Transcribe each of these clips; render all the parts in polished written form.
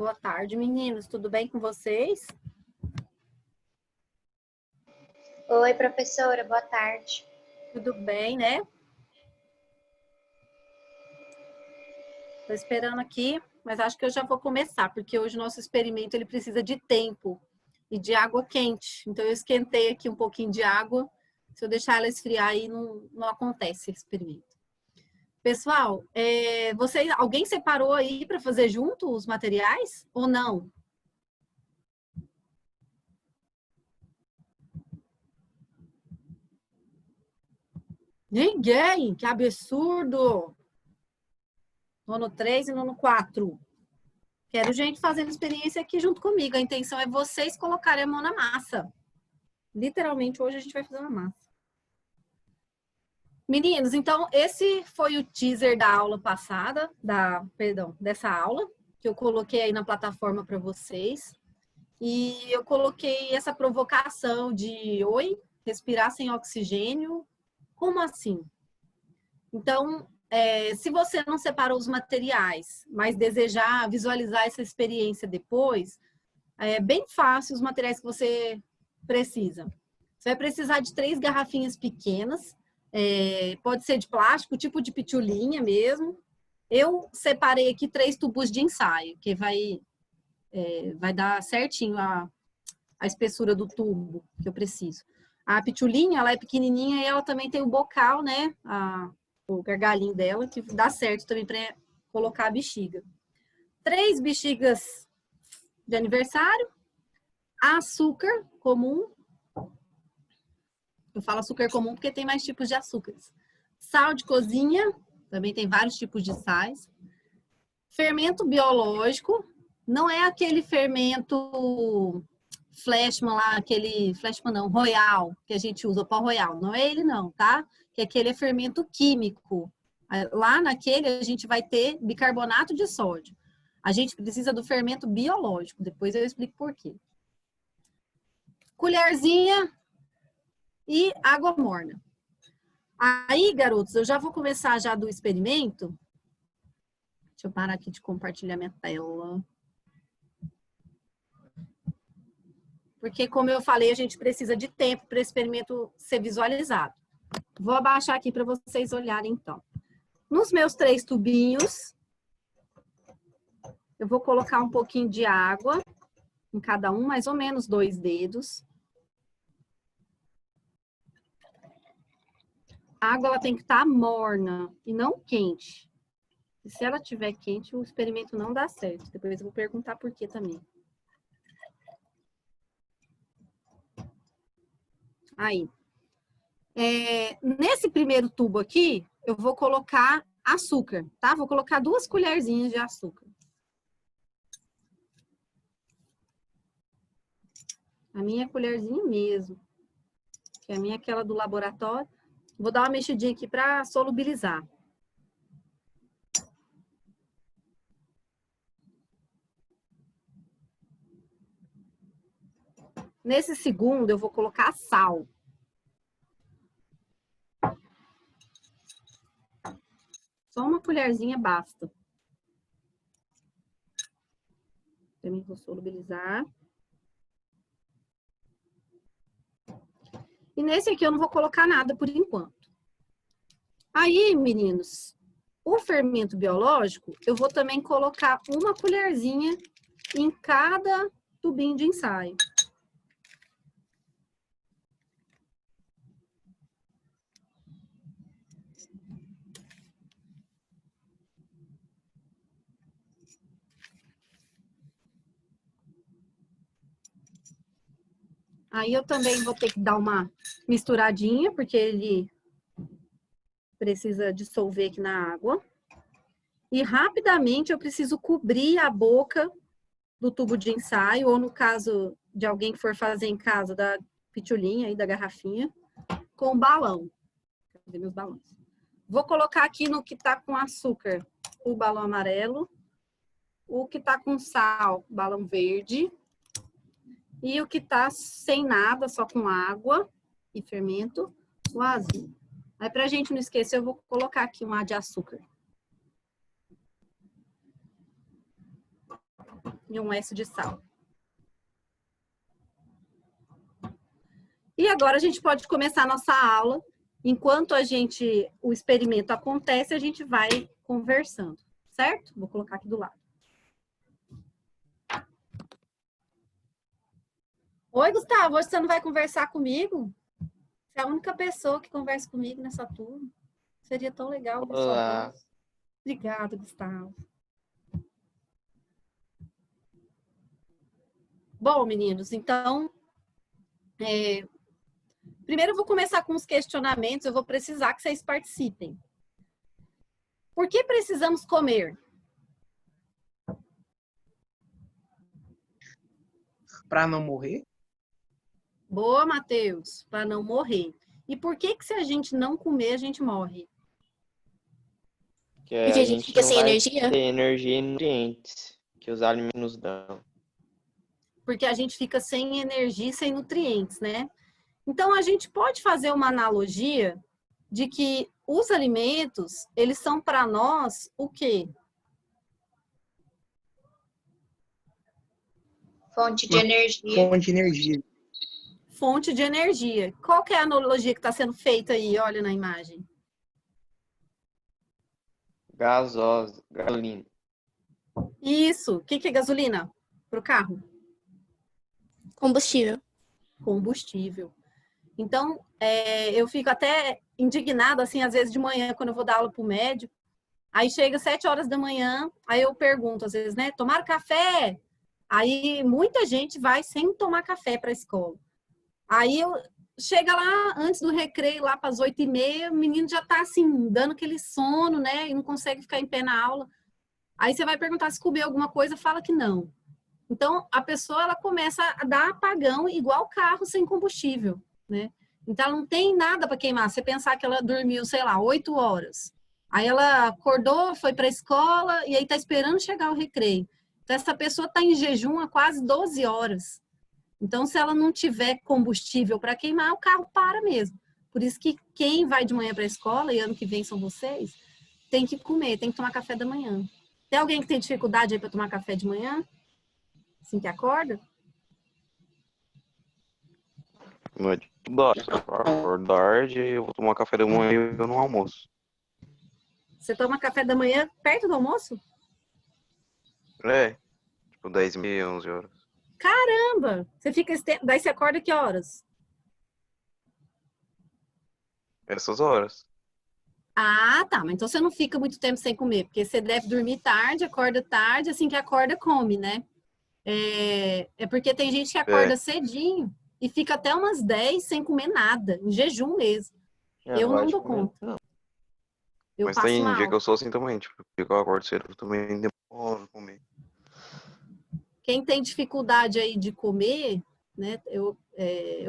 Boa tarde, meninos. Tudo bem com vocês? Oi, professora. Boa tarde. Tudo bem, né? Estou esperando aqui, mas acho que eu já vou começar, porque hoje o nosso experimento ele precisa de tempo e de água quente. Então, eu esquentei aqui um pouquinho de água. Se eu deixar ela esfriar aí, não acontece esse experimento. Pessoal, alguém separou aí para fazer junto os materiais ou não? Ninguém! Que absurdo! Nono 3 e nono 4. Quero gente fazendo experiência aqui junto comigo. A intenção é vocês colocarem a mão na massa. Literalmente, hoje a gente vai fazer uma massa. Meninos, então, esse foi o teaser da aula passada, dessa aula, que eu coloquei aí na plataforma para vocês. E eu coloquei essa provocação de, oi, respirar sem oxigênio? Como assim? Então, se você não separou os materiais, mas desejar visualizar essa experiência depois, é bem fácil os materiais que você precisa. Você vai precisar de 3 garrafinhas pequenas, pode ser de plástico, tipo de pitulinha mesmo. Eu separei aqui 3 tubos de ensaio, que vai dar certinho a espessura do tubo que eu preciso. A pitulinha, ela é pequenininha e ela também tem o bocal, né? O gargalinho dela, que dá certo também para colocar a bexiga. 3 bexigas de aniversário, açúcar comum. Eu falo açúcar comum porque tem mais tipos de açúcares. Sal de cozinha, também tem vários tipos de sais. Fermento biológico, não é aquele fermento Flashman lá, aquele Flashman não, Royal, que a gente usa, o pó Royal. Não é ele não, tá? Que aquele é fermento químico. Lá naquele a gente vai ter bicarbonato de sódio. A gente precisa do fermento biológico, depois eu explico por quê. Colherzinha e água morna. Aí, garotos, eu já vou começar já do experimento. Deixa eu parar aqui de compartilhar minha tela. Porque, como eu falei, a gente precisa de tempo para o experimento ser visualizado. Vou abaixar aqui para vocês olharem, então. Nos meus 3 tubinhos, eu vou colocar um pouquinho de água em cada um, mais ou menos 2 dedos. A água ela tem que estar morna e não quente. E se ela estiver quente, o experimento não dá certo. Depois eu vou perguntar por quê também. Aí. Nesse primeiro tubo aqui, eu vou colocar açúcar, tá? Vou colocar 2 colherzinhas de açúcar. A minha colherzinha mesmo. Que a minha é aquela do laboratório. Vou dar uma mexidinha aqui para solubilizar. Nesse segundo, eu vou colocar sal. Só uma colherzinha basta. Também vou solubilizar. E nesse aqui eu não vou colocar nada por enquanto. Aí, meninos, o fermento biológico, eu vou também colocar uma colherzinha em cada tubinho de ensaio. Aí eu também vou ter que dar uma misturadinha, porque ele precisa dissolver aqui na água. E rapidamente eu preciso cobrir a boca do tubo de ensaio, ou no caso de alguém que for fazer em casa, da pitulinha aí, da garrafinha, com balão. Cadê meus balões? Vou colocar aqui no que tá com açúcar, o balão amarelo. O que tá com sal, balão verde. E o que tá sem nada, só com água e fermento, o azul. Aí, pra gente não esquecer, eu vou colocar aqui um ar de açúcar. e 1 S de sal. E agora a gente pode começar a nossa aula. Enquanto o experimento acontece, a gente vai conversando, certo? Vou colocar aqui do lado. Oi, Gustavo, hoje você não vai conversar comigo? Você é a única pessoa que conversa comigo nessa turma. Seria tão legal ver sua voz. Obrigada, Gustavo. Bom, meninos, então... Primeiro eu vou começar com os questionamentos, eu vou precisar que vocês participem. Por que precisamos comer? Para não morrer? Boa, Matheus, para não morrer. E por que se a gente não comer, a gente morre? Porque a gente fica sem energia? Ter energia e nutrientes que os alimentos nos dão. Porque a gente fica sem energia e sem nutrientes, né? Então, a gente pode fazer uma analogia de que os alimentos, eles são para nós o quê? Fonte de energia. Fonte de energia. Fonte de energia. Qual que é a analogia que está sendo feita aí? Olha na imagem. Gasosa, gasolina. Isso. O que é gasolina para o carro? Combustível. Combustível. Então, eu fico até indignada, assim, às vezes de manhã, quando eu vou dar aula para o médico, aí chega 7 horas da manhã, aí eu pergunto, às vezes, né, tomar café? Aí muita gente vai sem tomar café para a escola. Aí chega lá, antes do recreio, lá para as 8h30, o menino já está, assim, dando aquele sono, né, e não consegue ficar em pé na aula. Aí você vai perguntar se comeu alguma coisa, fala que não. Então, a pessoa, ela começa a dar apagão igual carro sem combustível, né? Então, ela não tem nada para queimar. Você pensar que ela dormiu, sei lá, 8 horas. Aí ela acordou, foi para a escola e aí está esperando chegar o recreio. Então, essa pessoa está em jejum há quase 12 horas. Então, se ela não tiver combustível para queimar, o carro para mesmo. Por isso que quem vai de manhã para a escola, e ano que vem são vocês, tem que comer, tem que tomar café da manhã. Tem alguém que tem dificuldade aí para tomar café de manhã? Assim que acorda? Não é dificuldade. Acordar, eu vou tomar café da manhã e eu não almoço. Você toma café da manhã perto do almoço? Tipo 10h30, 11 horas. Caramba! Você fica esse tempo, daí você acorda que horas? Essas horas. Ah, tá. Mas então você não fica muito tempo sem comer, porque você deve dormir tarde, acorda tarde, assim que acorda, come, né? É porque tem gente que acorda cedinho e fica até umas 10 sem comer nada, em jejum mesmo. Eu não dou conta. Não. Eu Mas passo tem mal. dia que eu sou assim também, tipo, dia que eu acordo cedo, eu também demoro a comer. Quem tem dificuldade aí de comer, né? Eu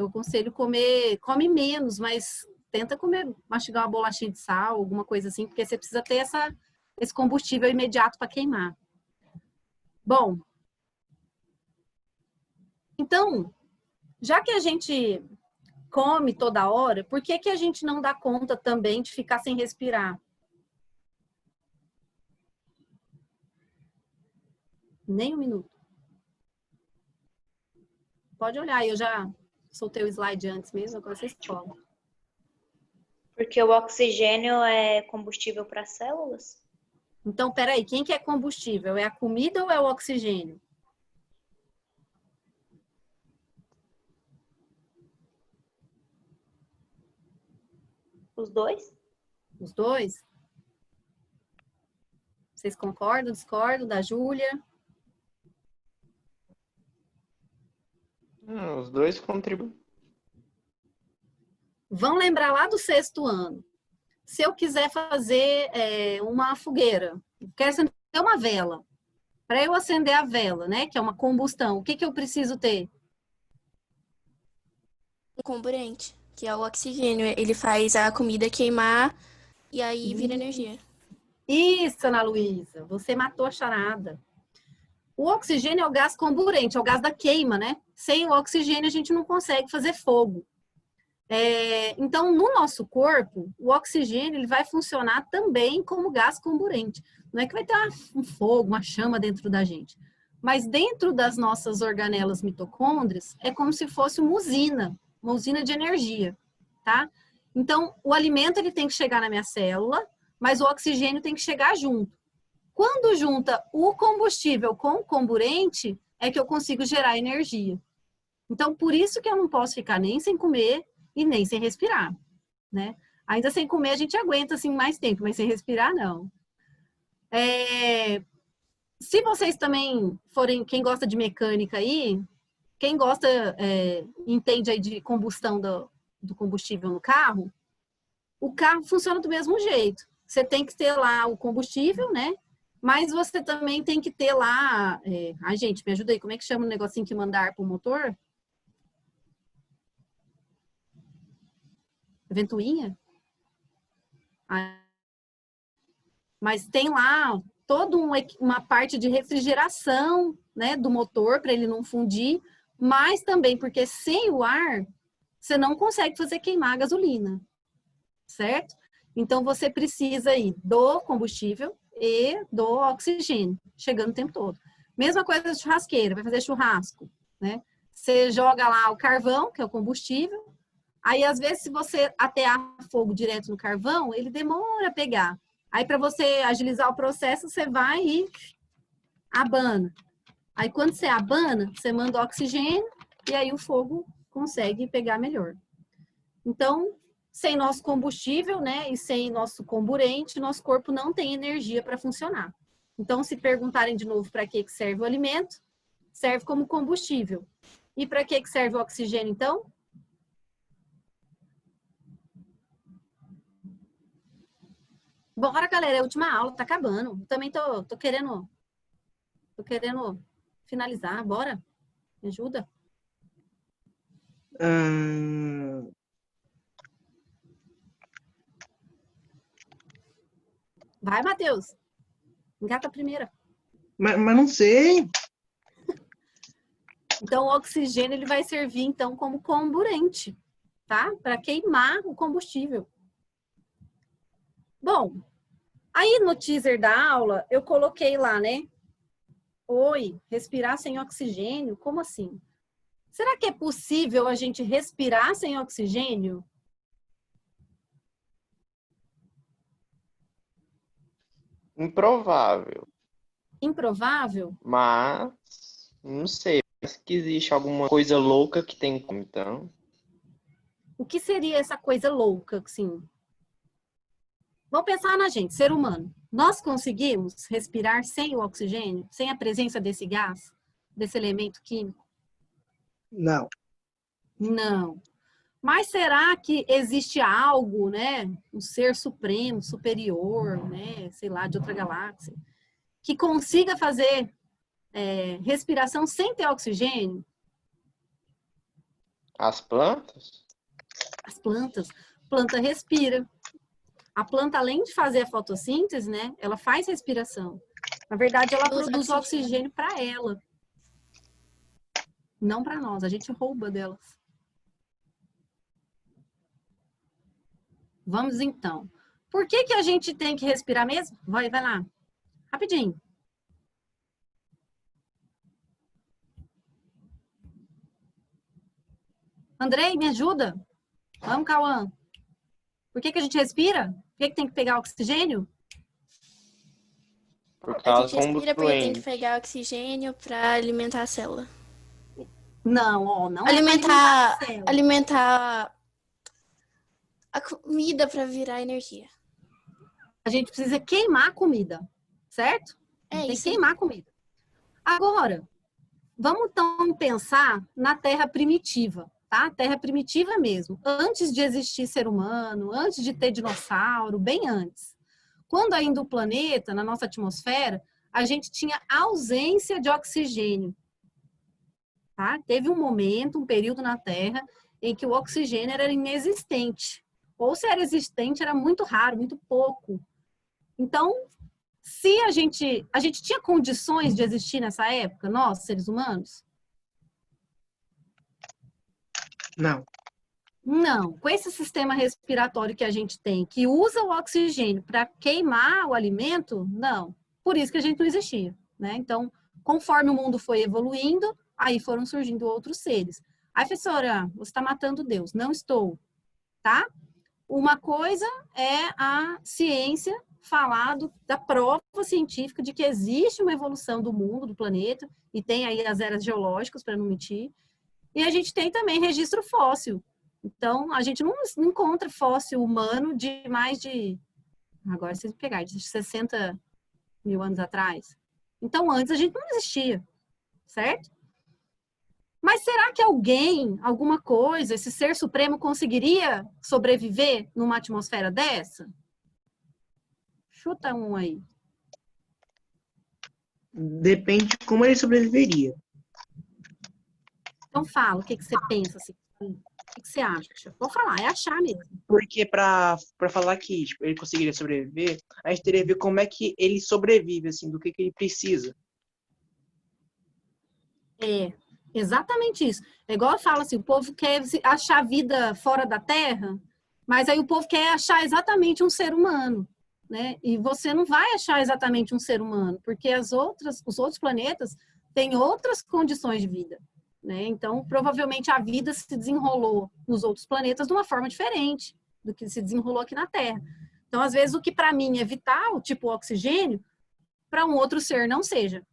aconselho come menos, mas tenta comer, mastigar uma bolachinha de sal, alguma coisa assim, porque você precisa ter esse combustível imediato para queimar. Bom, então, já que a gente come toda hora, por que a gente não dá conta também de ficar sem respirar? Nem um minuto. Pode olhar, eu já soltei o slide antes mesmo, agora vocês falam. Porque o oxigênio é combustível para células? Então, peraí, quem que é combustível? É a comida ou é o oxigênio? Os dois? Os dois? Vocês concordam, discordam da Júlia? Os dois contribuem. Vão lembrar lá do 6º ano. Se eu quiser fazer uma fogueira, quero acender uma vela. Para eu acender a vela, né, que é uma combustão, o que eu preciso ter? Um comburente, que é o oxigênio. Ele faz a comida queimar e aí vira energia. Isso, Ana Luísa, você matou a charada. O oxigênio é o gás comburente, é o gás da queima, né? Sem o oxigênio a gente não consegue fazer fogo. Então, no nosso corpo, o oxigênio ele vai funcionar também como gás comburente. Não é que vai ter um fogo, uma chama dentro da gente. Mas dentro das nossas organelas mitocôndrias, é como se fosse uma usina de energia, tá? Então, o alimento ele tem que chegar na minha célula, mas o oxigênio tem que chegar junto. Quando junta o combustível com o comburente, é que eu consigo gerar energia. Então, por isso que eu não posso ficar nem sem comer e nem sem respirar, né? Ainda sem comer a gente aguenta assim mais tempo, mas sem respirar não. Se vocês também forem, quem gosta de mecânica aí, quem gosta, entende aí de combustão do combustível no carro, o carro funciona do mesmo jeito. Você tem que ter lá o combustível, né? Mas você também tem que ter lá... Ai, gente, me ajuda aí. Como é que chama o negocinho que manda ar pro motor? Ventoinha? Mas tem lá toda uma parte de refrigeração, né, do motor para ele não fundir, mas também porque sem o ar você não consegue fazer queimar a gasolina, certo? Então você precisa aí do combustível e do oxigênio chegando o tempo todo. Mesma coisa da churrasqueira, vai fazer churrasco, né? Você joga lá o carvão, que é o combustível. Aí, às vezes, se você atear fogo direto no carvão, ele demora a pegar. Aí, para você agilizar o processo, você vai e abana. Aí, quando você abana, você manda oxigênio e aí o fogo consegue pegar melhor. Então, sem nosso combustível, né, e sem nosso comburente, nosso corpo não tem energia para funcionar. Então, se perguntarem de novo para que serve o alimento, serve como combustível. E para que serve o oxigênio, então? Bora, galera, é a última aula, tá acabando. Também tô querendo finalizar. Bora? Me ajuda? Vai, Matheus. Engata a primeira. Mas não sei. Então, o oxigênio ele vai servir, então, como comburente, tá? Para queimar o combustível. Bom, aí no teaser da aula, eu coloquei lá, né? Oi, respirar sem oxigênio? Como assim? Será que é possível a gente respirar sem oxigênio? Improvável. Improvável? Mas, não sei. Parece que existe alguma coisa louca que tem como, então. O que seria essa coisa louca, assim? Vamos pensar na gente, ser humano. Nós conseguimos respirar sem o oxigênio? Sem a presença desse gás? Desse elemento químico? Não. Não. Mas será que existe algo, né? Um ser supremo, superior, né? Sei lá, de outra galáxia, que consiga fazer respiração sem ter oxigênio? As plantas? As plantas. Planta respira. A planta, além de fazer a fotossíntese, né? Ela faz respiração. Na verdade, ela produz oxigênio para ela. Não para nós. A gente rouba delas. Vamos então. Por que a gente tem que respirar mesmo? Vai lá. Rapidinho. Andrei, me ajuda. Vamos, Cauã. Por que a gente respira? Por que tem que pegar oxigênio? Por A causa gente respira do porque tem que doente. pegar oxigênio para alimentar a célula. Não, ó, não Alimentar, é pra alimentar a célula. alimentar a comida para virar energia. A gente precisa queimar a comida, certo? Tem que queimar a comida. Agora, vamos então pensar na Terra primitiva, tá? Terra primitiva mesmo. Antes de existir ser humano, antes de ter dinossauro, bem antes. Quando ainda o planeta, na nossa atmosfera, a gente tinha ausência de oxigênio. Tá? Teve um momento, um período na Terra, em que o oxigênio era inexistente. Ou se era existente, era muito raro, muito pouco. Então, se a gente tinha condições de existir nessa época, nós, seres humanos? Não. Não. Com esse sistema respiratório que a gente tem, que usa o oxigênio para queimar o alimento, não. Por isso que a gente não existia, né? Então, Conforme o mundo foi evoluindo, aí foram surgindo outros seres. Aí, professora, você está matando Deus. Não estou, tá? Uma coisa é a ciência falar da prova científica de que existe uma evolução do mundo, do planeta, e tem aí as eras geológicas, para não mentir. E a gente tem também registro fóssil. Então, a gente não encontra fóssil humano de mais de... Agora vocês me pegaram, de 60 mil anos atrás. Então, antes a gente não existia, certo? Mas será que alguém, alguma coisa, esse ser supremo conseguiria sobreviver numa atmosfera dessa? Chuta um aí. Depende de como ele sobreviveria. Então fala, o que você pensa? Assim, o que você acha? Vou falar, é achar mesmo. Porque para falar que tipo, ele conseguiria sobreviver, a gente teria que ver como é que ele sobrevive, assim, do que ele precisa. É, exatamente isso. É igual eu falo assim, o povo quer achar vida fora da Terra, mas aí o povo quer achar exatamente um ser humano, né? E você não vai achar exatamente um ser humano, porque os outros planetas têm outras condições de vida, né? Então, provavelmente a vida se desenrolou nos outros planetas de uma forma diferente do que se desenrolou aqui na Terra. Então, às vezes, o que para mim é vital, tipo oxigênio, para um outro ser não seja.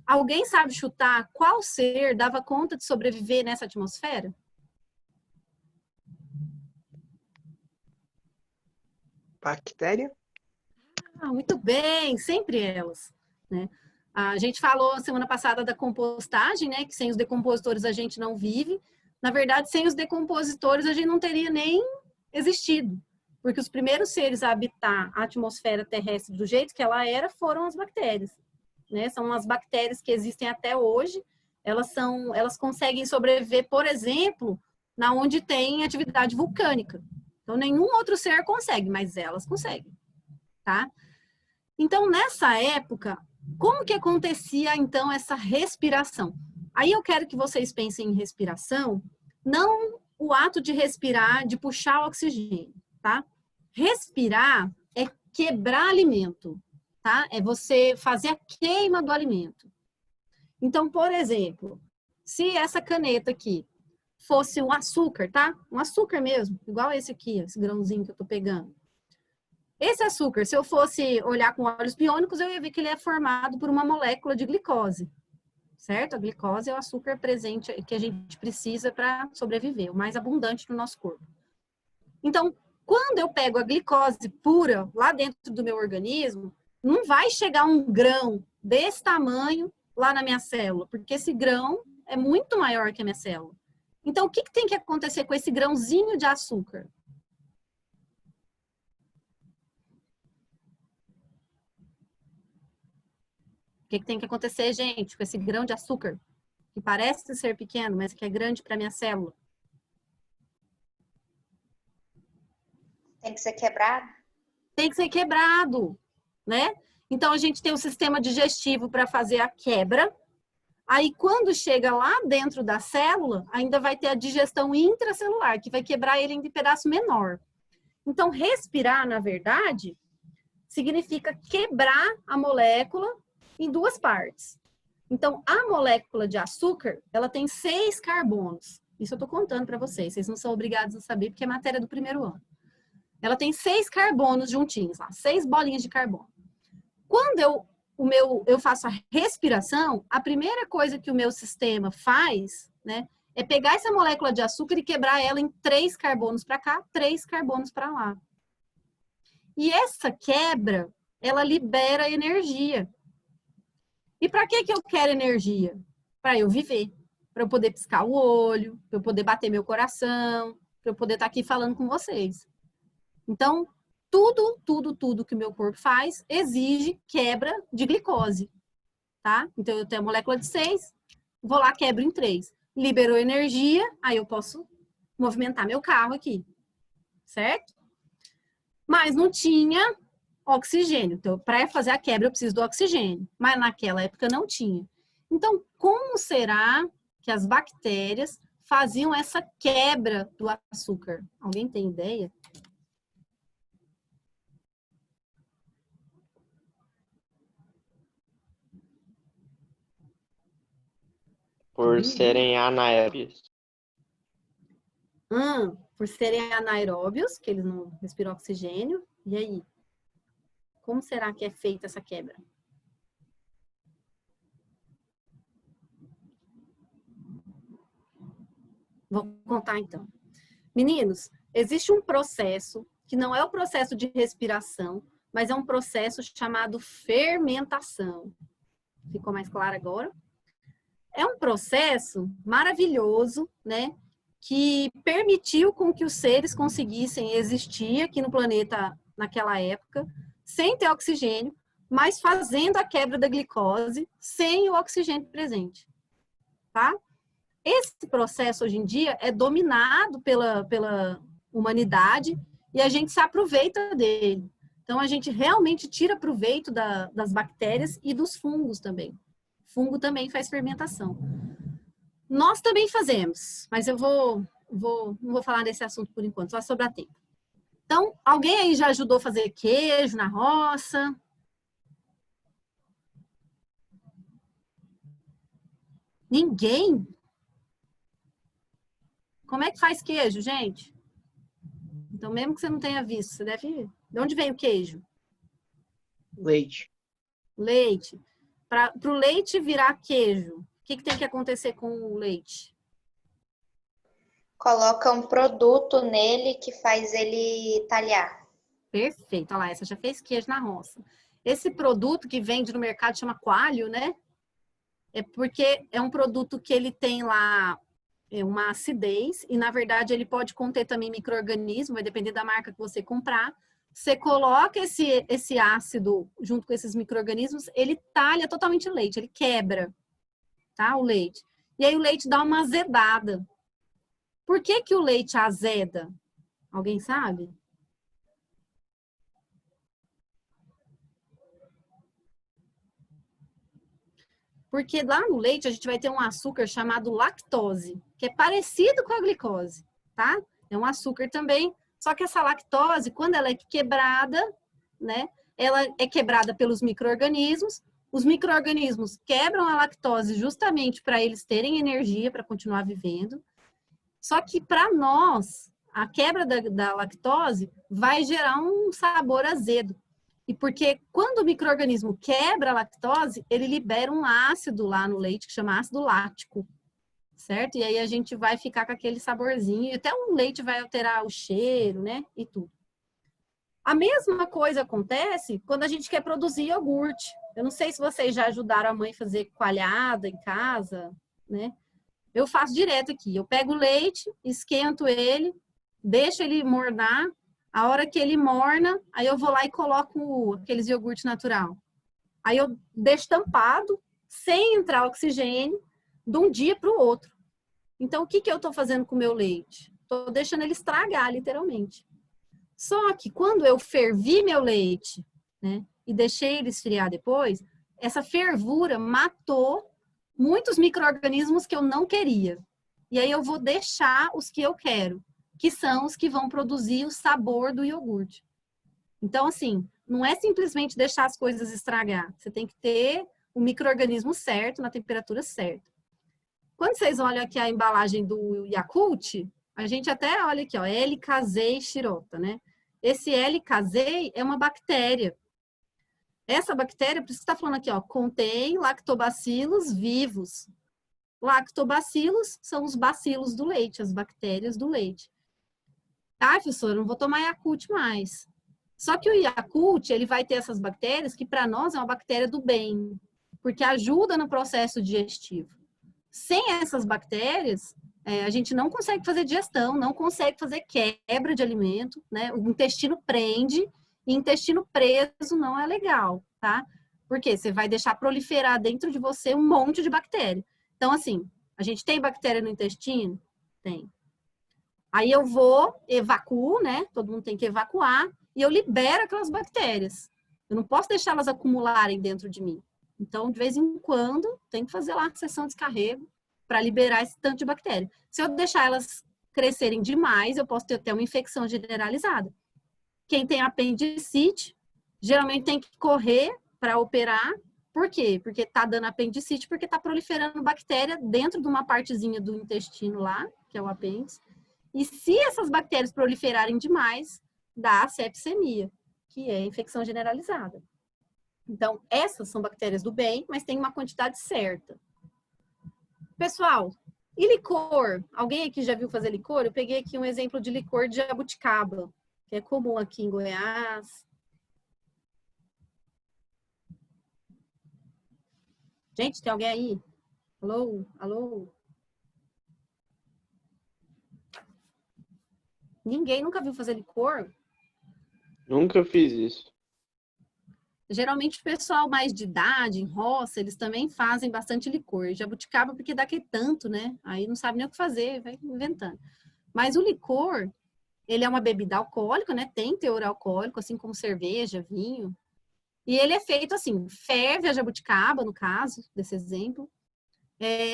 Alguém sabe chutar qual ser dava conta de sobreviver nessa atmosfera? Bactéria? Ah, muito bem, sempre elas, né? A gente falou semana passada da compostagem, né? Que sem os decompositores a gente não vive. Na verdade, sem os decompositores a gente não teria nem existido, porque os primeiros seres a habitar a atmosfera terrestre do jeito que ela era foram as bactérias, né? São as bactérias que existem até hoje. Elas conseguem sobreviver, por exemplo, na onde tem atividade vulcânica. Então, nenhum outro ser consegue, mas elas conseguem, tá? Então, nessa época, como que acontecia, então, essa respiração? Aí eu quero que vocês pensem em respiração, não o ato de respirar, de puxar o oxigênio, tá? Respirar é quebrar alimento, tá? É você fazer a queima do alimento. Então, por exemplo, se essa caneta aqui fosse um açúcar, tá? Um açúcar mesmo, igual esse aqui, esse grãozinho que eu tô pegando. Esse açúcar, se eu fosse olhar com olhos biônicos, eu ia ver que ele é formado por uma molécula de glicose, certo? A glicose é o açúcar presente que a gente precisa para sobreviver, o mais abundante no nosso corpo. Então, quando eu pego a glicose pura lá dentro do meu organismo, não vai chegar um grão desse tamanho lá na minha célula, porque esse grão é muito maior que a minha célula. Então, o que tem que acontecer com esse grãozinho de açúcar? O que tem que acontecer, gente, com esse grão de açúcar? Que parece ser pequeno, mas que é grande para minha célula. Tem que ser quebrado? Tem que ser quebrado, né? Então, a gente tem o sistema digestivo para fazer a quebra. Aí, quando chega lá dentro da célula, ainda vai ter a digestão intracelular, que vai quebrar ele em pedaço menor. Então, respirar, na verdade, significa quebrar a molécula em duas partes. Então, a molécula de açúcar, ela tem 6 carbonos. Isso eu estou contando para vocês não são obrigados a saber, porque é matéria do primeiro ano. Ela tem 6 carbonos juntinhos, lá, 6 bolinhas de carbono. Quando eu faço a respiração, a primeira coisa que o meu sistema faz, né, é pegar essa molécula de açúcar e quebrar ela em 3 carbonos para cá, 3 carbonos para lá. E essa quebra, ela libera energia. E para que eu quero energia? Para eu viver, para eu poder piscar o olho, para eu poder bater meu coração, para eu poder estar aqui falando com vocês. Então, tudo que o meu corpo faz exige quebra de glicose, tá? Então, eu tenho a molécula de 6, vou lá, quebro em 3. Liberou energia, aí eu posso movimentar meu carro aqui, certo? Mas não tinha oxigênio. Então, para fazer a quebra, eu preciso do oxigênio. Mas naquela época não tinha. Então, como será que as bactérias faziam essa quebra do açúcar? Alguém tem ideia? Por serem anaérobios. Por serem anaeróbios, que eles não respiram oxigênio. E aí? Como será que é feita essa quebra? Vou contar então. Meninos, existe um processo que não é o processo de respiração, mas é um processo chamado fermentação. Ficou mais claro agora? É um processo maravilhoso, né? Que permitiu com que os seres conseguissem existir aqui no planeta naquela época, sem ter oxigênio, mas fazendo a quebra da glicose sem o oxigênio presente, tá? Esse processo, hoje em dia, é dominado pela humanidade e a gente se aproveita dele. Então, a gente realmente tira proveito das bactérias e dos fungos também. Fungo também faz fermentação. Nós também fazemos, mas eu não vou falar desse assunto por enquanto, só sobrar tempo. Então, alguém aí já ajudou a fazer queijo na roça? Ninguém? Como é que faz queijo, gente? Então, mesmo que você não tenha visto, você deve... De onde vem o queijo? Leite. Leite. Para o leite virar queijo, o que tem que acontecer com o leite? Coloca um produto nele que faz ele talhar. Perfeito. Olha lá, essa já fez queijo na roça. Esse produto que vende no mercado chama coalho, né? É porque é um produto que ele tem lá uma acidez e, na verdade, ele pode conter também micro-organismo, vai depender da marca que você comprar. Você coloca esse ácido junto com esses micro-organismos, ele talha totalmente o leite, ele quebra, tá? O leite. E aí o leite dá uma azedada. Por que que o leite azeda? Alguém sabe? Porque lá no leite a gente vai ter um açúcar chamado lactose, que é parecido com a glicose, tá? É um açúcar também, só que essa lactose, quando ela é quebrada, né? Ela é quebrada pelos micro-organismos. Os micro-organismos quebram a lactose justamente para eles terem energia para continuar vivendo. Só que para nós, a quebra da lactose vai gerar um sabor azedo. E porque quando o micro-organismo quebra a lactose, ele libera um ácido lá no leite, que chama ácido lático, certo? E aí a gente vai ficar com aquele saborzinho, e até o leite vai alterar o cheiro, né? E tudo. A mesma coisa acontece quando a gente quer produzir iogurte. Eu não sei se vocês já ajudaram a mãe a fazer coalhada em casa, né? Eu faço direto aqui. Eu pego o leite, esquento ele, deixo ele mornar. A hora que ele morna, aí eu vou lá e coloco aqueles iogurte natural. Aí eu deixo tampado, sem entrar oxigênio, de um dia para o outro. Então, o que eu estou fazendo com o meu leite? Estou deixando ele estragar, literalmente. Só que quando eu fervi meu leite, né, e deixei ele esfriar depois, essa fervura matou muitos micro-organismos que eu não queria. E aí eu vou deixar os que eu quero, que são os que vão produzir o sabor do iogurte. Então, assim, não é simplesmente deixar as coisas estragar. Você tem que ter o micro-organismo certo, na temperatura certa. Quando vocês olham aqui a embalagem do Yakult, a gente até olha aqui, ó, L-casei shirota, né? Esse L-casei é uma bactéria. Essa bactéria, por isso que está falando aqui, ó, contém lactobacilos vivos. Lactobacilos são os bacilos do leite, as bactérias do leite. Ah, professora, não vou tomar Yakult mais. Só que o Yakult, ele vai ter essas bactérias que para nós é uma bactéria do bem, porque ajuda no processo digestivo. Sem essas bactérias, a gente não consegue fazer digestão, não consegue fazer quebra de alimento, né? O intestino prende, e intestino preso não é legal, tá? Porque você vai deixar proliferar dentro de você um monte de bactéria. Então, assim, a gente tem bactéria no intestino? Tem. Aí eu vou, evacuo, né? Todo mundo tem que evacuar, e eu libero aquelas bactérias. Eu não posso deixar elas acumularem dentro de mim. Então, de vez em quando, tem que fazer lá a sessão de descarrego para liberar esse tanto de bactéria. Se eu deixar elas crescerem demais, eu posso ter até uma infecção generalizada. Quem tem apendicite, geralmente tem que correr para operar, Por quê? Porque tá dando apendicite, porque tá proliferando bactéria dentro de uma partezinha do intestino lá, que é o apêndice. E se essas bactérias proliferarem demais, dá sepsemia, que é infecção generalizada. Então, essas são bactérias do bem, mas tem uma quantidade certa. Pessoal, e licor? Alguém aqui já viu fazer licor? Eu peguei aqui um exemplo de licor de jabuticaba, que é comum aqui em Goiás. Gente, tem alguém aí? Alô? Alô? Ninguém nunca viu fazer licor? Nunca fiz isso. Geralmente o pessoal mais de idade, em roça, eles também fazem bastante licor. Jabuticaba porque dá que tanto, né? Aí não sabe nem o que fazer, vai inventando. Mas o licor, ele é uma bebida alcoólica, né? Tem teor alcoólico, assim como cerveja, vinho. E ele é feito assim, ferve a jabuticaba, no caso desse exemplo,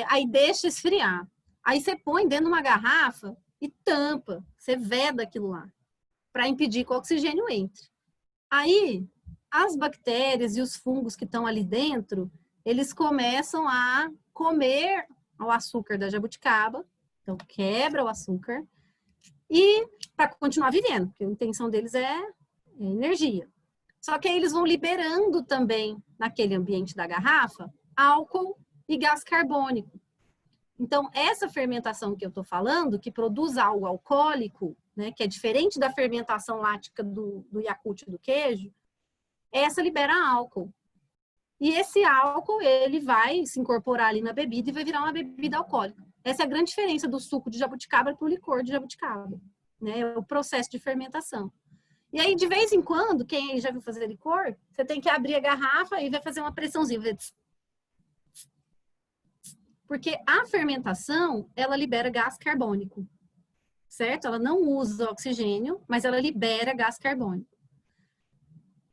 aí deixa esfriar. Aí você põe dentro de uma garrafa e tampa, você veda aquilo lá, para impedir que o oxigênio entre. Aí, as bactérias e os fungos que estão ali dentro, eles começam a comer o açúcar da jabuticaba, então quebra o açúcar, e para continuar vivendo, porque a intenção deles é energia. Só que aí eles vão liberando também, naquele ambiente da garrafa, álcool e gás carbônico. Então, essa fermentação que eu estou falando, que produz algo alcoólico, né, que é diferente da fermentação lática do Yakult e do queijo, essa libera álcool. E esse álcool, ele vai se incorporar ali na bebida e vai virar uma bebida alcoólica. Essa é a grande diferença do suco de jabuticaba para o licor de jabuticaba, né? É o processo de fermentação. E aí, de vez em quando, quem já viu fazer licor, você tem que abrir a garrafa e vai fazer uma pressãozinha. Porque a fermentação, ela libera gás carbônico, certo? Ela não usa oxigênio, mas ela libera gás carbônico.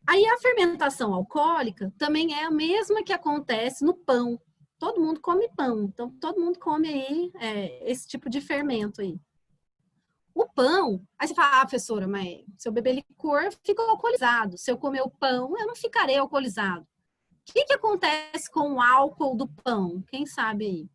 Aí a fermentação alcoólica também é a mesma que acontece no pão. Todo mundo come pão, então todo mundo come aí esse tipo de fermento aí. O pão, aí você fala, professora, mas se eu beber licor, fico alcoolizado. Se eu comer o pão, eu não ficarei alcoolizado. O que acontece com o álcool do pão? Quem sabe aí?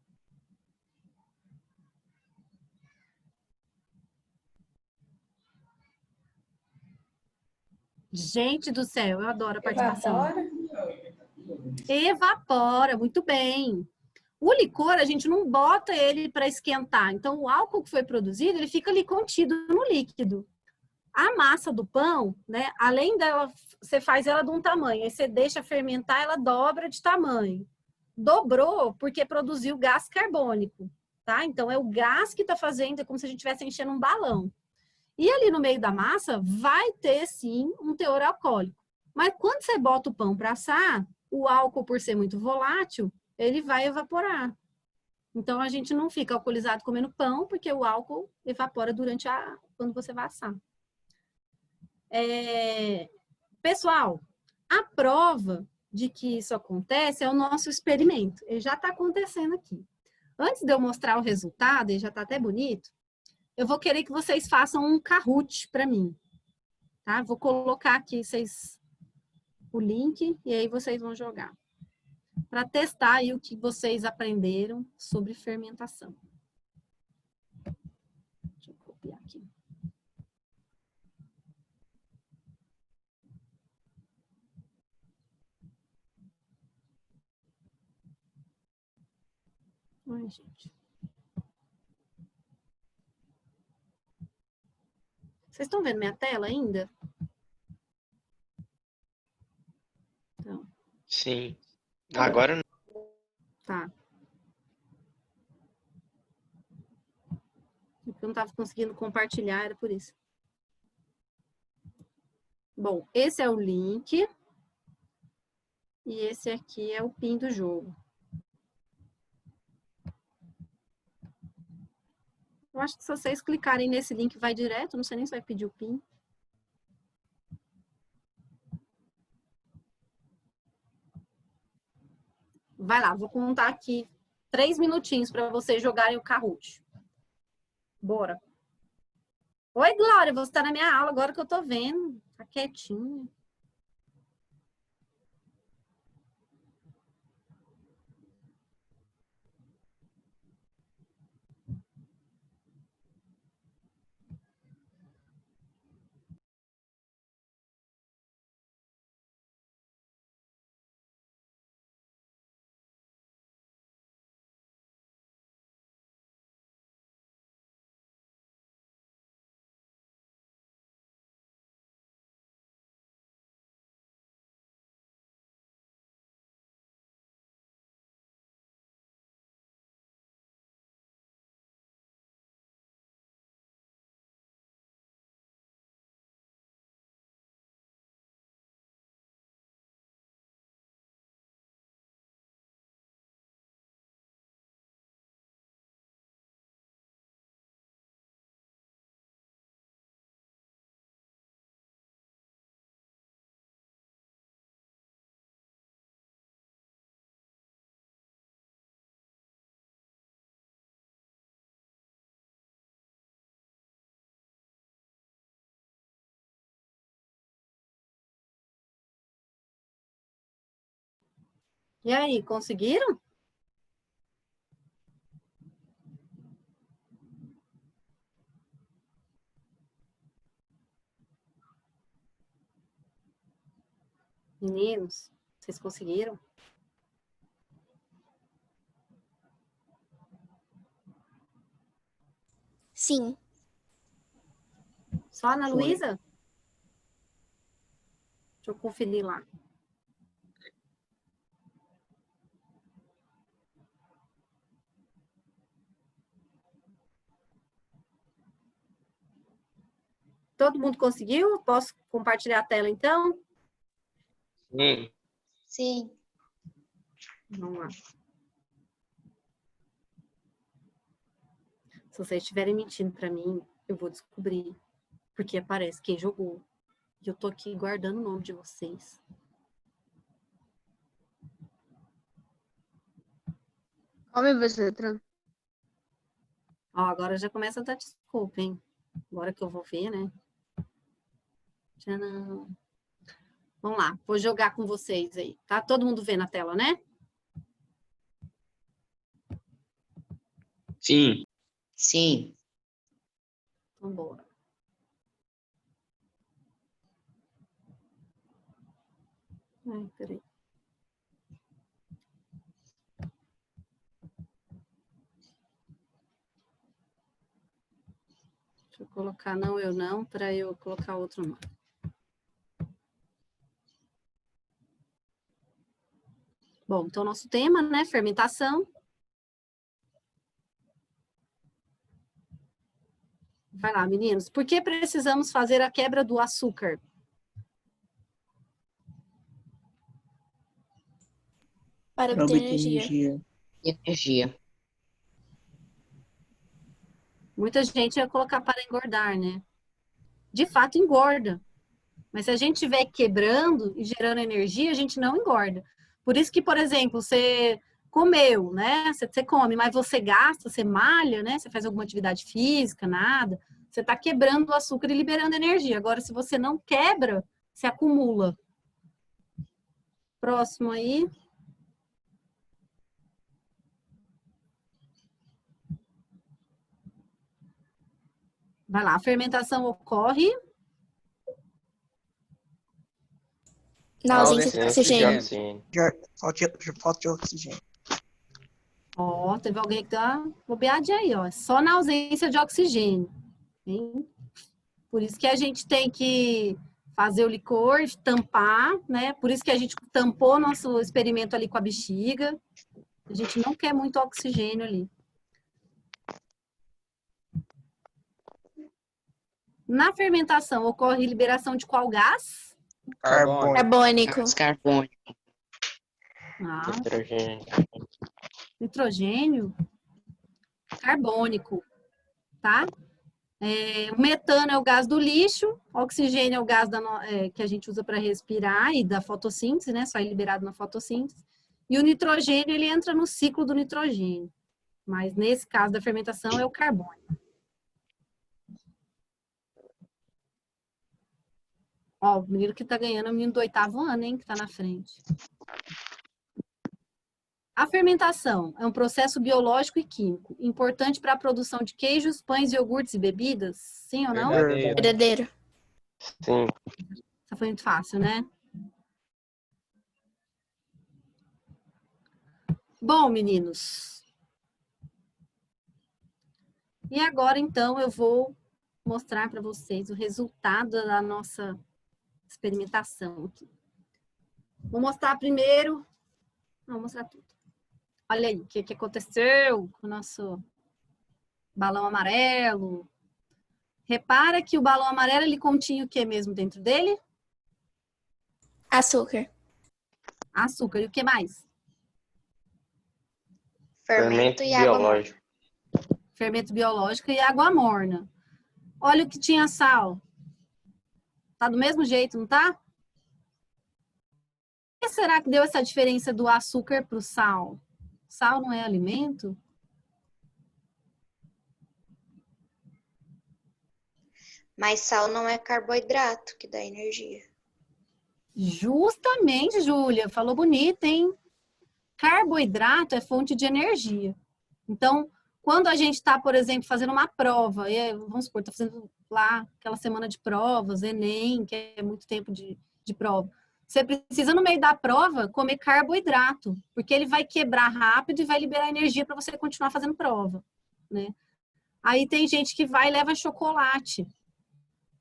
Gente do céu, eu adoro a participação. Evapora, muito bem. O licor, a gente não bota ele para esquentar. Então, o álcool que foi produzido, ele fica ali contido no líquido. A massa do pão, né? Além dela, você faz ela de um tamanho, aí você deixa fermentar, ela dobra de tamanho. Dobrou porque produziu gás carbônico, tá? Então, é o gás que está fazendo, é como se a gente estivesse enchendo um balão. E ali no meio da massa vai ter, sim, um teor alcoólico. Mas quando você bota o pão para assar, o álcool, por ser muito volátil, ele vai evaporar. Então, a gente não fica alcoolizado comendo pão, porque o álcool evapora quando você vai assar. Pessoal, a prova de que isso acontece é o nosso experimento. Ele já está acontecendo aqui. Antes de eu mostrar o resultado, ele já está até bonito, eu vou querer que vocês façam um Kahoot para mim. Tá? Vou colocar aqui o link e aí vocês vão jogar. Para testar aí o que vocês aprenderam sobre fermentação. Deixa eu copiar aqui. Ai, gente. Vocês estão vendo minha tela ainda? Então. Sim. Agora não. Tá. Eu não estava conseguindo compartilhar, era por isso. Bom, esse é o link. E esse aqui é o PIN do jogo. Eu acho que se vocês clicarem nesse link, vai direto. Não sei nem se vai pedir o PIN. Vai lá, vou contar aqui 3 minutinhos para vocês jogarem o Kahoot. Bora. Oi, Glória, você está na minha aula agora que eu tô vendo. Tá quietinha. E aí, conseguiram? Meninos, vocês conseguiram? Sim. Só a Ana Foi. Luísa? Deixa eu conferir lá. Todo mundo conseguiu? Posso compartilhar a tela, então? Sim. Vamos lá. Se vocês estiverem mentindo para mim, eu vou descobrir. Porque aparece quem jogou. E eu tô aqui guardando o nome de vocês. Come você, Tran. Ó, agora já começa a dar desculpa, hein? Agora que eu vou ver, né? Tcharam. Vamos lá, vou jogar com vocês aí. Tá todo mundo vendo a tela, né? Sim. Sim. Então, bora. Ai, peraí. Deixa eu colocar não, eu não, para eu colocar outro nome. Bom, então nosso tema, né, fermentação. Vai lá, meninos. Por que precisamos fazer a quebra do açúcar? Para Para obter obter energia. Energia. Muita gente ia colocar para engordar, né? De fato, engorda. Mas se a gente estiver quebrando e gerando energia, a gente não engorda. Por isso que, por exemplo, você comeu, né? Você come, mas você gasta, você malha, né? Você faz alguma atividade física, nada. Você está quebrando o açúcar e liberando energia. Agora, se você não quebra, se acumula. Próximo aí. Vai lá, a fermentação ocorre Na ausência de oxigênio. Falta de oxigênio. Ó, teve alguém que tá bobeadinha aí, ó. Só na ausência de oxigênio. Hein? Por isso que a gente tem que fazer o licor, tampar, né? Por isso que a gente tampou nosso experimento ali com a bexiga. A gente não quer muito oxigênio ali. Na fermentação, ocorre liberação de qual gás? Carbono. Carbônico. Gás carbônico. Ah, Nitrogênio. nitrogênio. Carbônico, tá? O metano é o gás do lixo, o oxigênio é o gás que a gente usa para respirar e da fotossíntese, né? Só é liberado na fotossíntese. E o nitrogênio, ele entra no ciclo do nitrogênio. Mas nesse caso da fermentação é o carbono. Ó, o menino que tá ganhando é o menino do 8º ano, hein? Que tá na frente. A fermentação é um processo biológico e químico importante para a produção de queijos, pães, iogurtes e bebidas? Sim ou não? Verdadeiro. Sim. Essa foi muito fácil, né? Bom, meninos. E agora, então, eu vou mostrar para vocês o resultado da nossa experimentação aqui. Vou mostrar primeiro... Não, vou mostrar tudo. Olha aí, o que aconteceu com o nosso balão amarelo. Repara que o balão amarelo, ele continha o que mesmo dentro dele? Açúcar. Açúcar. E o que mais? Fermento e água morna. biológico. Fermento biológico e água morna. Olha o que tinha sal. Tá do mesmo jeito, não tá? Por que será que deu essa diferença do açúcar para o sal? Sal não é alimento? Mas sal não é carboidrato que dá energia. Justamente, Júlia. Falou bonito, hein? Carboidrato é fonte de energia. Então, quando a gente está, por exemplo, fazendo uma prova, vamos supor, está fazendo lá aquela semana de provas, Enem, que é muito tempo de prova. Você precisa, no meio da prova, comer carboidrato, porque ele vai quebrar rápido e vai liberar energia para você continuar fazendo prova, né? Aí tem gente que vai e leva chocolate.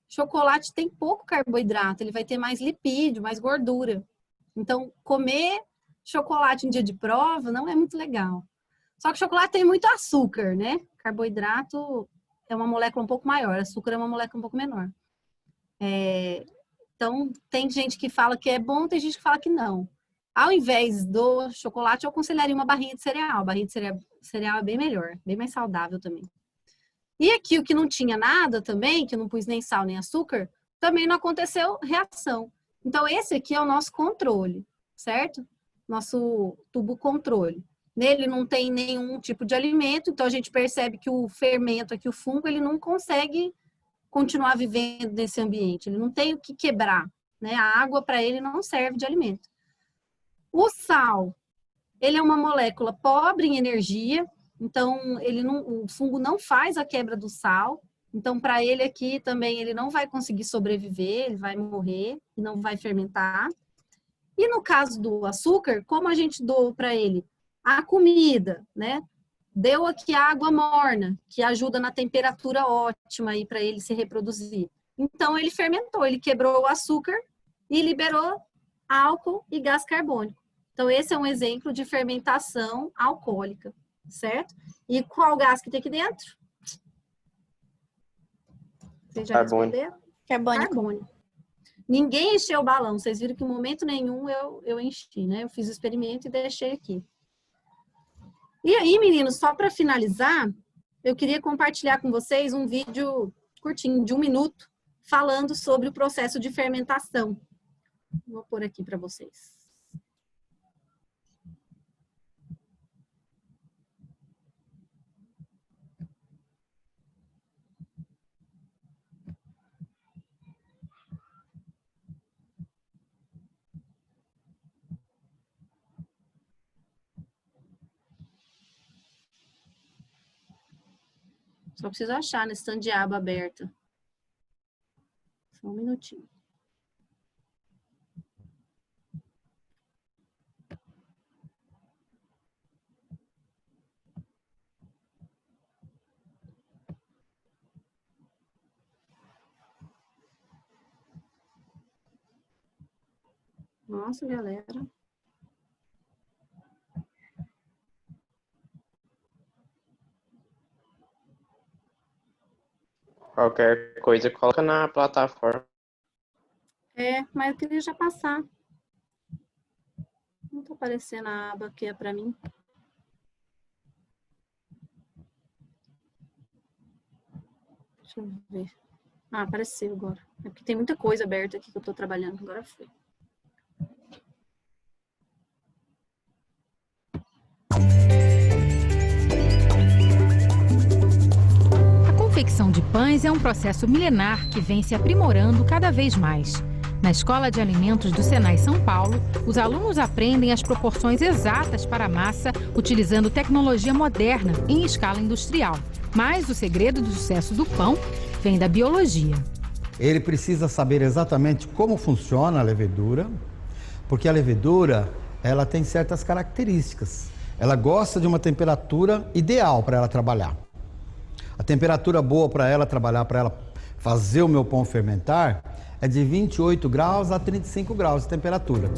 Chocolate tem pouco carboidrato, ele vai ter mais lipídio, mais gordura. Então, comer chocolate em dia de prova não é muito legal. Só que chocolate tem muito açúcar, né? Carboidrato é uma molécula um pouco maior, açúcar é uma molécula um pouco menor. Então, tem gente que fala que é bom, tem gente que fala que não. Ao invés do chocolate, eu aconselharia uma barrinha de cereal. A barrinha de cereal é bem melhor, bem mais saudável também. E aqui, o que não tinha nada também, que eu não pus nem sal nem açúcar, também não aconteceu reação. Então, esse aqui é o nosso controle, certo? Nosso tubo controle. Nele não tem nenhum tipo de alimento, então a gente percebe que o fermento aqui, o fungo, ele não consegue continuar vivendo nesse ambiente. Ele não tem o que quebrar, né? A água para ele não serve de alimento. O sal, ele é uma molécula pobre em energia, então o fungo não faz a quebra do sal. Então, para ele aqui também, ele não vai conseguir sobreviver, ele vai morrer e não vai fermentar. E no caso do açúcar, como a gente doou para ele a comida, né? Deu aqui água morna, que ajuda na temperatura ótima aí para ele se reproduzir. Então, ele fermentou, ele quebrou o açúcar e liberou álcool e gás carbônico. Então, esse é um exemplo de fermentação alcoólica, certo? E qual gás que tem aqui dentro? Vocês já responderam? Carbônico. Ninguém encheu o balão. Vocês viram que em momento nenhum eu enchi, né? Eu fiz o experimento e deixei aqui. E aí, meninos, só para finalizar, eu queria compartilhar com vocês um vídeo curtinho, de 1 minuto, falando sobre o processo de fermentação. Vou pôr aqui para vocês. Só preciso achar nesse tanto de aba aberta. Só um minutinho. Nossa, galera. Qualquer coisa, coloca na plataforma. Mas eu queria já passar. Não tá aparecendo a aba que é para mim. Deixa eu ver. Ah, apareceu agora. É porque tem muita coisa aberta aqui que eu tô trabalhando. Agora foi. A confecção de pães é um processo milenar que vem se aprimorando cada vez mais. Na Escola de Alimentos do Senai São Paulo, os alunos aprendem as proporções exatas para a massa, utilizando tecnologia moderna em escala industrial. Mas o segredo do sucesso do pão vem da biologia. Ele precisa saber exatamente como funciona a levedura, porque a levedura, ela tem certas características. Ela gosta de uma temperatura ideal para ela trabalhar. A temperatura boa para ela trabalhar, para ela fazer o meu pão fermentar, é de 28 graus a 35 graus de temperatura.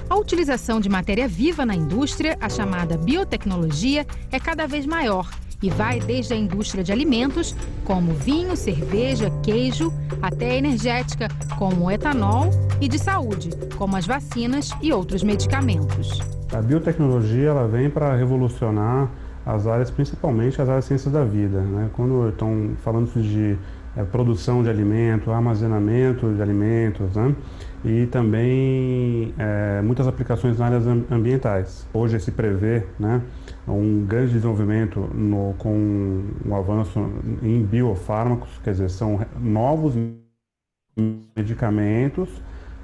A utilização de matéria viva na indústria, a chamada biotecnologia, é cada vez maior e vai desde a indústria de alimentos, como vinho, cerveja, queijo, até a energética, como o etanol, e de saúde, como as vacinas e outros medicamentos. A biotecnologia ela vem para revolucionar as áreas, principalmente as áreas de ciências da vida, né? Quando estão falando de produção de alimento, armazenamento de alimentos, né? E também muitas aplicações nas áreas ambientais. Hoje se prevê, né, um grande desenvolvimento com o avanço em biofármacos, quer dizer, são novos medicamentos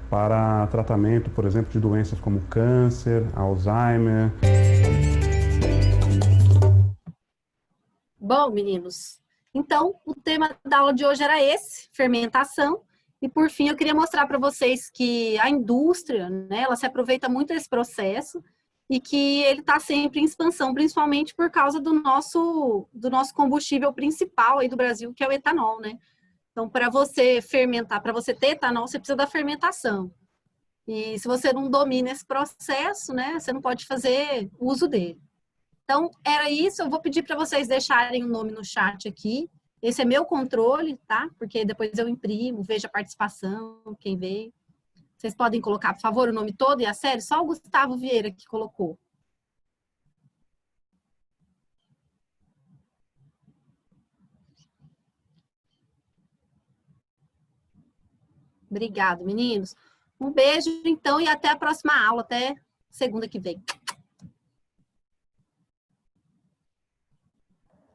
para tratamento, por exemplo, de doenças como câncer, Alzheimer. Bom, meninos, então o tema da aula de hoje era esse, fermentação. E por fim, eu queria mostrar para vocês que a indústria, né, ela se aproveita muito desse processo e que ele está sempre em expansão, principalmente por causa do nosso combustível principal aí do Brasil, que é o etanol, né? Então, para você fermentar, para você ter etanol, você precisa da fermentação. E se você não domina esse processo, né, você não pode fazer uso dele. Então, era isso. Eu vou pedir para vocês deixarem o nome no chat aqui. Esse é meu controle, tá? Porque depois eu imprimo, vejo a participação, quem veio. Vocês podem colocar, por favor, o nome todo e a série? Só o Gustavo Vieira que colocou. Obrigado, meninos. Um beijo, então, e até a próxima aula, até segunda que vem.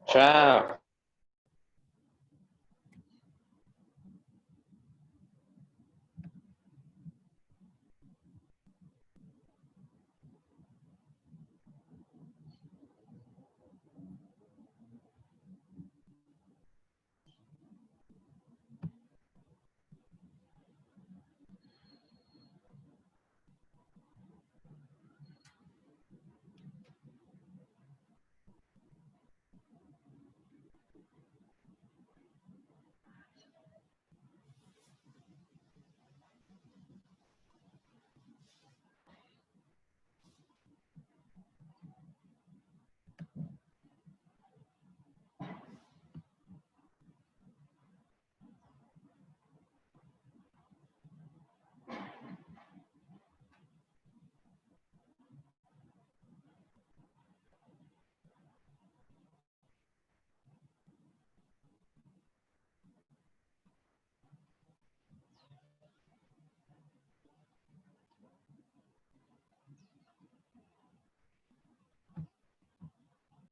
Tchau.